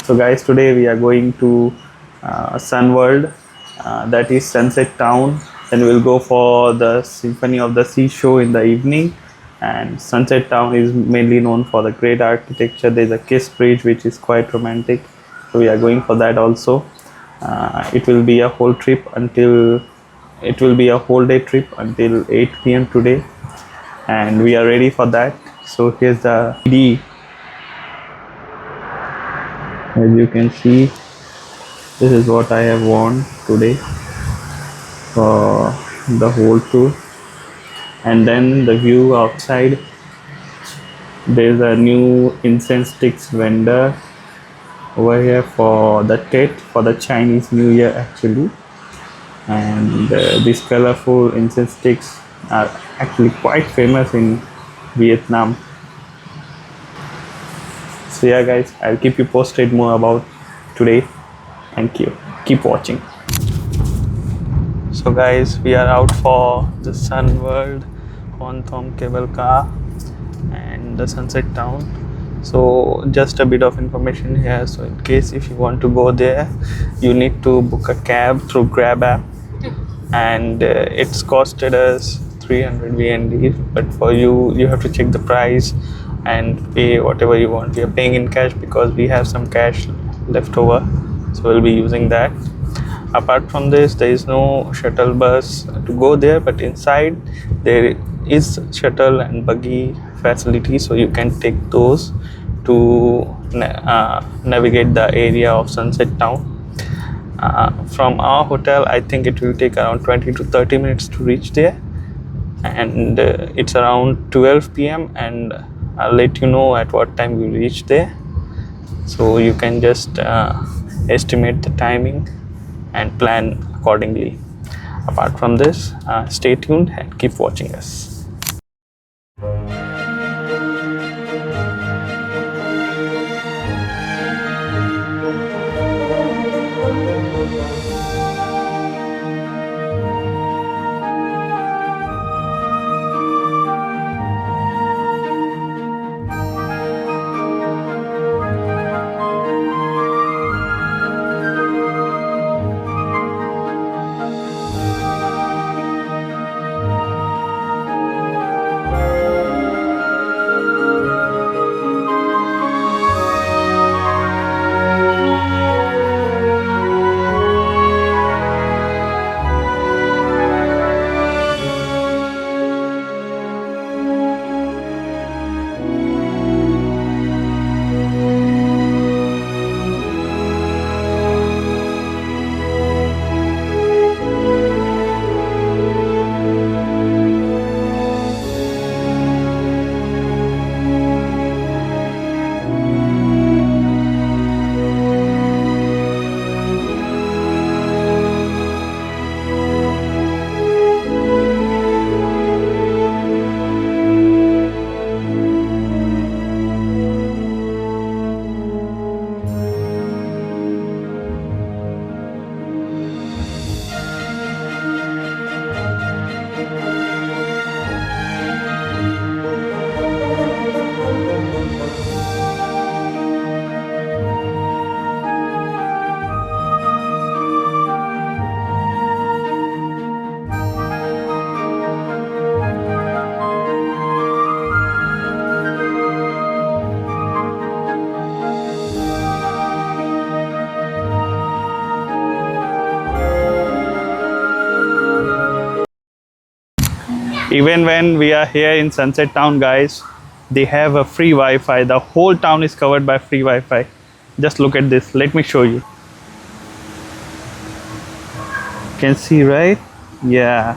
So guys, today we are going to Sun World, that is Sunset Town. Then we'll go for the Symphony of the Sea show in the evening. And Sunset Town is mainly known for the great architecture. There's a kiss bridge which is quite romantic. So we are going for that also. It will be a whole day trip until 8 p.m. today, and we are ready for that. So here's the PD. As you can see, this is what I have worn today for the whole tour. And then the view outside, there's a new incense sticks vendor over here for the Tet, for the Chinese New Year actually. And these colorful incense sticks are actually quite famous in Vietnam. So yeah guys, I'll keep you posted more about today. Thank you. Keep watching. So guys, we are out for the Sun World, Hon Thom cable car and the Sunset Town. So just a bit of information here. So in case if you want to go there, you need to book a cab through Grab app, and it's costed us 300 VND. But for you have to check the price and pay whatever you want. We are paying in cash because we have some cash left over, so we'll be using that. Apart from this, there is no shuttle bus to go there, but inside there is shuttle and buggy facility, so you can take those to navigate the area of Sunset Town. From our hotel, I think it will take around 20 to 30 minutes to reach there, and it's around 12 p.m. and I'll let you know at what time we reach there, so you can just estimate the timing and plan accordingly. Apart from this, stay tuned and keep watching us. Even when we are here in Sunset Town, guys, they have a free Wi-Fi. The whole town is covered by free Wi-Fi. Just look at this. Let me show you. Can see, right? Yeah.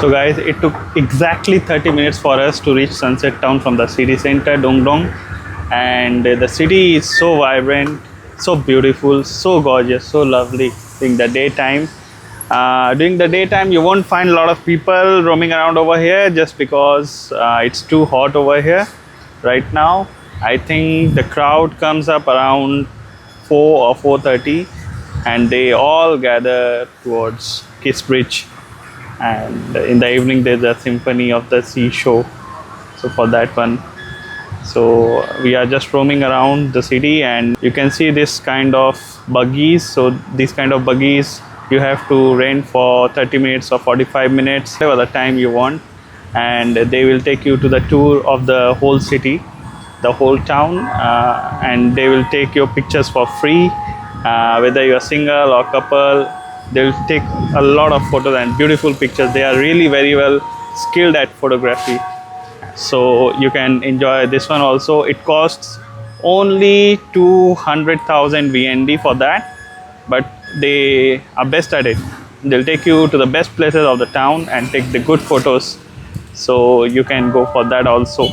So guys, it took exactly 30 minutes for us to reach Sunset Town from the city center, Dong Dong. And the city is so vibrant, so beautiful, so gorgeous, so lovely during the daytime. During the daytime, you won't find a lot of people roaming around over here just because it's too hot over here right now. I think the crowd comes up around 4 or 4:30, and they all gather towards Kiss Bridge. and in the evening there's a symphony of the sea show. So for that one, so we are just roaming around the city, and you can see this kind of buggies. So these kind of buggies you have to rent for 30 minutes or 45 minutes, whatever the time you want, and they will take you to the tour of the whole city, the whole town, and they will take your pictures for free, whether you're single or couple. They'll take a lot of photos and beautiful pictures. They are really very well skilled at photography, so you can enjoy this one also. It costs only 200,000 VND for that, but they are best at it. They'll take you to the best places of the town and take the good photos, so you can go for that also.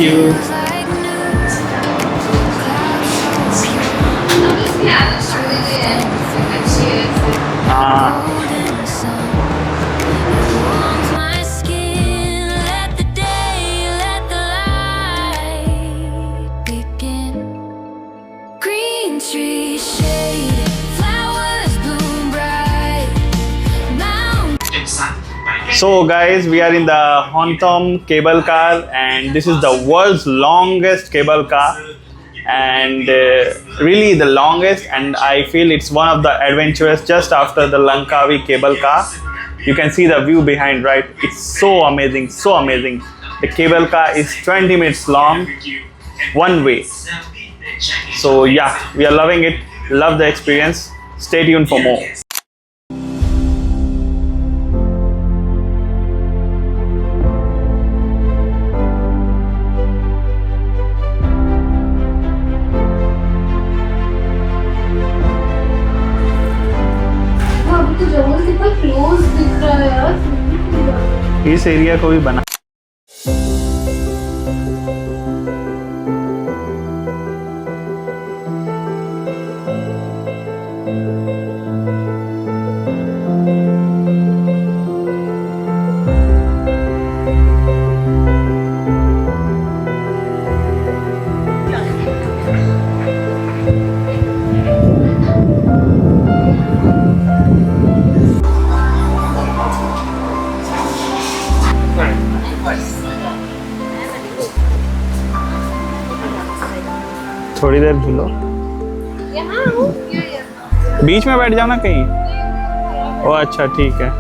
you. Ah. So guys, we are in the Hon Thom cable car, and this is the world's longest cable car, and really the longest, and I feel it's one of the adventurous just after the Langkawi cable car. You can see the view behind, right? It's so amazing, so amazing. The cable car is 20 minutes long, one way. So yeah, we are loving it, love the experience. Stay tuned for more. जंगल कितना close दिख रहा है यार। इस area को भी बना थोड़ी देर झूलो, बीच में बैठ जाओ ना कहीं। ओ अच्छा ठीक है।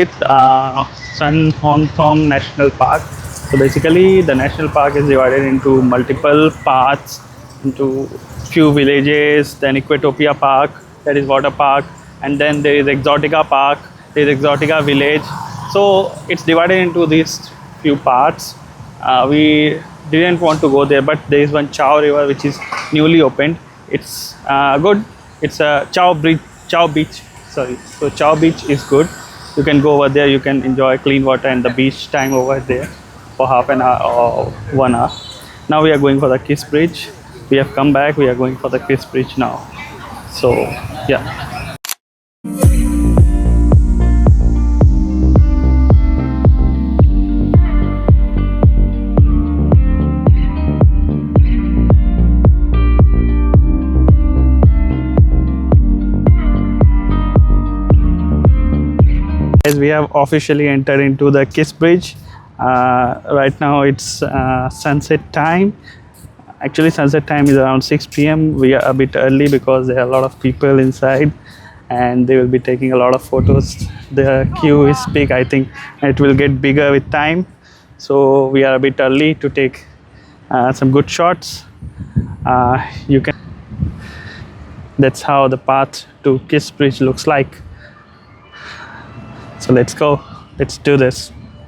with Hon Thom National Park. So basically, the national park is divided into multiple parts, into few villages. Then Equatopia Park, that is water park, and then there is Exotica Park, there is Exotica Village. So it's divided into these few parts. We didn't want to go there, but there is one Ciao River which is newly opened. It's good. It's a Ciao Beach. Sorry, so Ciao Beach is good. You can go over there. You can enjoy clean water and the beach time over there for half an hour or 1 hour. Now we are going for the Kiss Bridge. We have come back. We are going for the Kiss Bridge now. So yeah. As we have officially entered into the Kiss Bridge. Right now it's sunset time. Actually, sunset time is around 6 p.m. We are a bit early because there are a lot of people inside and they will be taking a lot of photos. The queue is big, I think it will get bigger with time. So we are a bit early to take some good shots. You can. That's how the path to Kiss Bridge looks like. So let's go. Let's do this.